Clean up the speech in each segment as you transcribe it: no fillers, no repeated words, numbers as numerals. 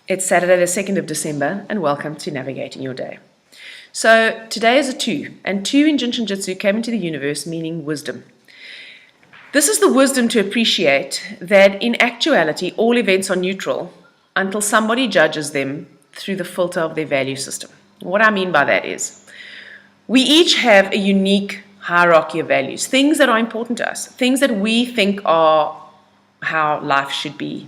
It's Saturday the 2nd of December, and welcome to Navigating Your Day. So today is a 2, and 2 in Jin Shin Jyutsu came into the universe meaning wisdom. This is the wisdom to appreciate that in actuality all events are neutral until somebody judges them through the filter of their value system. What I mean by that is, we each have a unique hierarchy of values, things that are important to us, things that we think are how life should be.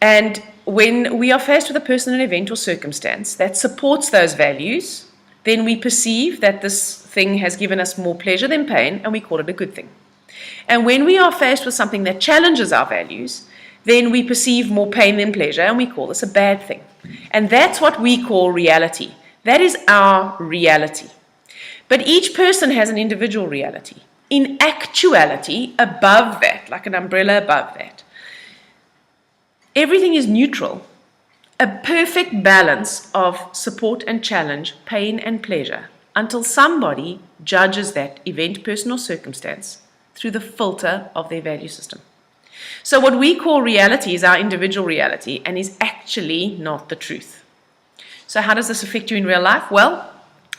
And when we are faced with a person, an event, or circumstance that supports those values, then we perceive that this thing has given us more pleasure than pain, and we call it a good thing. And when we are faced with something that challenges our values, then we perceive more pain than pleasure, and we call this a bad thing. And that's what we call reality. That is our reality. But each person has an individual reality. In actuality, above that, like an umbrella above that, everything is neutral, a perfect balance of support and challenge, pain and pleasure, until somebody judges that event, person, or circumstance through the filter of their value system. So what we call reality is our individual reality and is actually not the truth. So how does this affect you in real life? Well,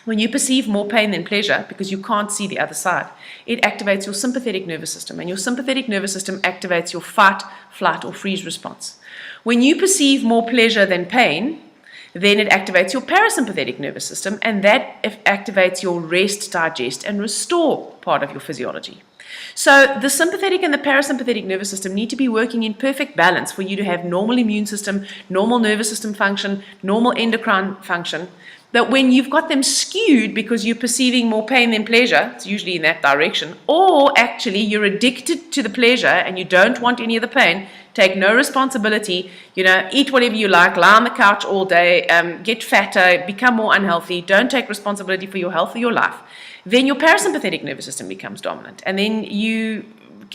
when you perceive more pain than pleasure because you can't see the other side, it activates your sympathetic nervous system, and your sympathetic nervous system activates your fight, flight, or freeze response. When you perceive more pleasure than pain, then it activates your parasympathetic nervous system, and that activates your rest, digest, and restore part of your physiology. So the sympathetic and the parasympathetic nervous system need to be working in perfect balance for you to have normal immune system, normal nervous system function, normal endocrine function. But when you've got them skewed because you're perceiving more pain than pleasure, it's usually in that direction, or actually you're addicted to the pleasure and you don't want any of the pain, take no responsibility, eat whatever you like, lie on the couch all day, get fatter, become more unhealthy, don't take responsibility for your health or your life, then your parasympathetic nervous system becomes dominant, and then you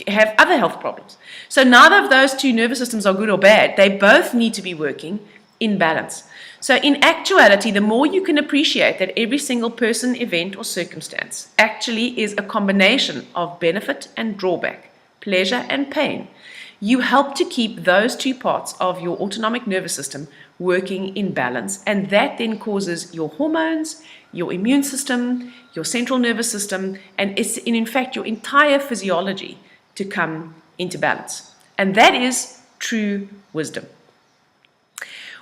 have other health problems. So neither of those two nervous systems are good or bad. They both need to be working in balance. So in actuality, the more you can appreciate that every single person, event, or circumstance actually is a combination of benefit and drawback, pleasure and pain, you help to keep those two parts of your autonomic nervous system working in balance, and that then causes your hormones, your immune system, your central nervous system, and in fact your entire physiology to come into balance. And that is true wisdom.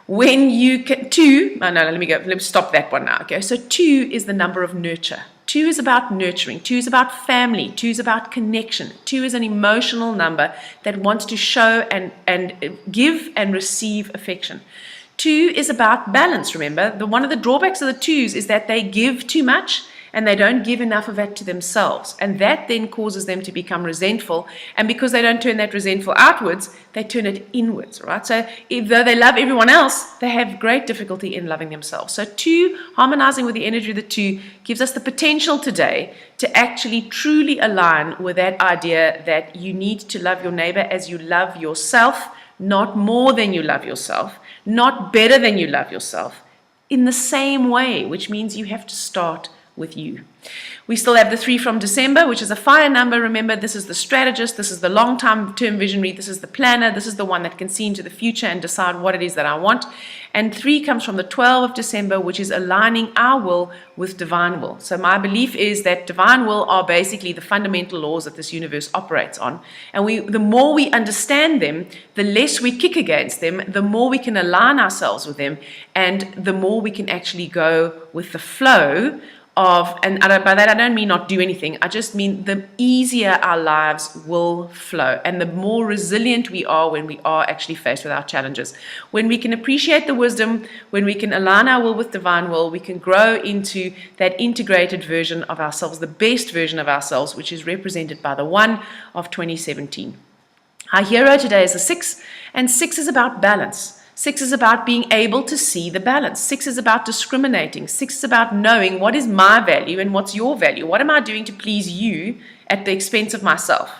When you can, let me stop that one now. Okay, so 2 is the number of nurture. 2 is about nurturing. 2 is about family. 2 is about connection. 2 is an emotional number that wants to show and give and receive affection. 2 is about balance, remember. One of the drawbacks of the 2s is that they give too much and they don't give enough of it to themselves. And that then causes them to become resentful. And because they don't turn that resentful outwards, they turn it inwards, right? So though they love everyone else, they have great difficulty in loving themselves. So 2, harmonizing with the energy of the 2, gives us the potential today to actually truly align with that idea that you need to love your neighbor as you love yourself, not more than you love yourself, not better than you love yourself, in the same way, which means you have to start with you. We still have the 3 from December, which is a fire number. Remember, this is the strategist, this is the long-term visionary, this is the planner, this is the one that can see into the future and decide what it is that I want. And 3 comes from the 12th of December, which is aligning our will with divine will. So my belief is that divine will are basically the fundamental laws that this universe operates on. And the more we understand them, the less we kick against them, the more we can align ourselves with them, and the more we can actually go with the flow and by that I don't mean not do anything, I just mean the easier our lives will flow and the more resilient we are when we are actually faced with our challenges. When we can appreciate the wisdom, when we can align our will with divine will, we can grow into that integrated version of ourselves, the best version of ourselves, which is represented by the 1 of 2017. Our hero today is the 6, and 6 is about balance. 6 is about being able to see the balance. 6 is about discriminating. 6 is about knowing what is my value and what's your value. What am I doing to please you at the expense of myself?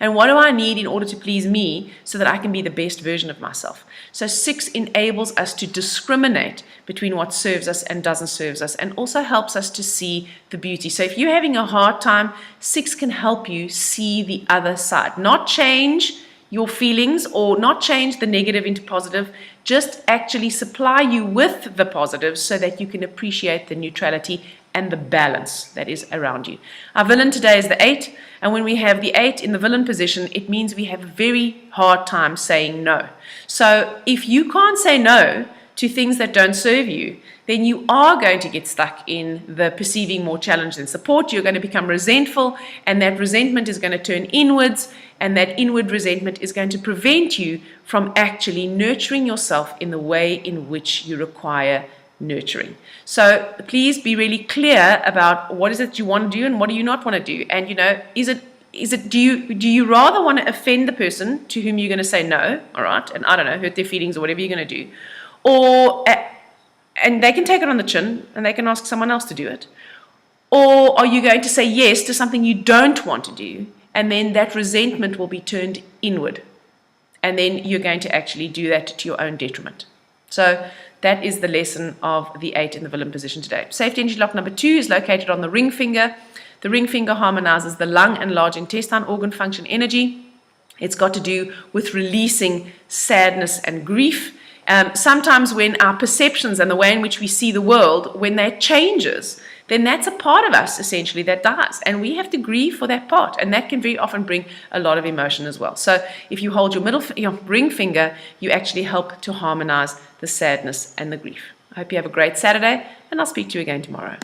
And what do I need in order to please me so that I can be the best version of myself? So 6 enables us to discriminate between what serves us and doesn't serve us, and also helps us to see the beauty. So if you're having a hard time, 6 can help you see the other side. Not change your feelings or not change the negative into positive, just actually supply you with the positives so that you can appreciate the neutrality and the balance that is around you. Our villain today is the 8, and when we have the 8 in the villain position, it means we have a very hard time saying no. So if you can't say no to things that don't serve you, then you are going to get stuck in the perceiving more challenge than support. You're going to become resentful, and that resentment is going to turn inwards, and that inward resentment is going to prevent you from actually nurturing yourself in the way in which you require nurturing. So please be really clear about what is it you want to do and what do you not want to do. And do you rather want to offend the person to whom you're going to say no, all right, and I don't know, hurt their feelings or whatever you're going to do, or and they can take it on the chin and they can ask someone else to do it, or are you going to say yes to something you don't want to do, and then that resentment will be turned inward, and then you're going to actually do that to your own detriment. So that is the lesson of the 8 in the villain position today. Safety energy lock number 2 is located on the ring finger. The ring finger harmonizes the lung and large intestine organ function energy. It's got to do with releasing sadness and grief. Sometimes when our perceptions and the way in which we see the world, when that changes, then that's a part of us essentially that dies, and we have to grieve for that part, and that can very often bring a lot of emotion as well. So if you hold your ring finger, you actually help to harmonize the sadness and the grief. I hope you have a great Saturday, and I'll speak to you again tomorrow.